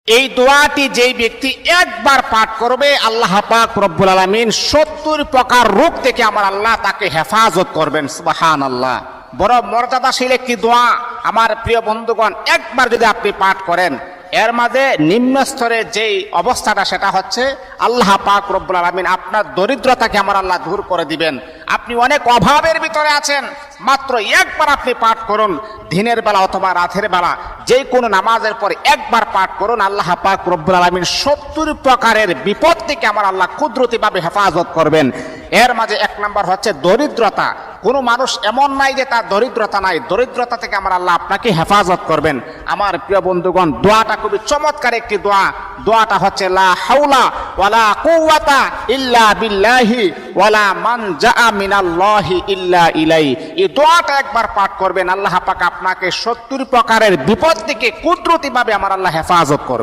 এই দোয়াটি যেই ব্যক্তি একবার পাঠ করবে, আল্লাহ পাক রব্বুল আলামিন 70 প্রকার রোগ থেকে আমার আল্লাহ তাকে হেফাজত করবেন। সুবহানাল্লাহ। বড় মর্যাদাশীল একটি দোয়া আমার প্রিয় বন্ধুগণ। একবার যদি আপনি পাঠ করেন, এর মাঝে নিম্ন স্তরে যেই অবস্থাটা সেটা হচ্ছে আল্লাহ পাক রব্বুল আলামিন আপনার দরিদ্রতাকে আমার আল্লাহ দূর করে দিবেন। আপনি অনেক অভাবের ভিতরে আছেন, মাত্র একবার আপনি পাঠ করুন, দিনের বেলা অথবা রাতের বেলা যে কোনো নামাজের পরে একবার পাঠ করুন, আল্লাহ পাক রব্বুল আলামিন 70 প্রকারের বিপদ থেকে আমার আল্লাহ কুদরতিভাবে হেফাজত করবেন। এর মাঝে এক নাম্বার হচ্ছে দরিদ্রতা। কোনো মানুষ এমন নাই যে তার দরিদ্রতা নাই, দরিদ্রতা থেকে আমার আল্লাহ আপনাকে হেফাজত করবেন। আমার প্রিয় বন্ধুগণ, দোয়াটা খুবই চমৎকার একটি দোয়া। দোয়াটা হচ্ছে লা হাওলা ওয়ালা কুওয়াতা ইল্লা বিল্লাহি ওয়ালা মানজা মিনাল্লাহি ইল্লা ইলাই। এই দোয়াটা একবার পাঠ করবেন, আল্লাহ পাক আপনাকে 70 প্রকারের বিপদ থেকে কুদরতিভাবে আমার আল্লাহ হেফাজত করবেন।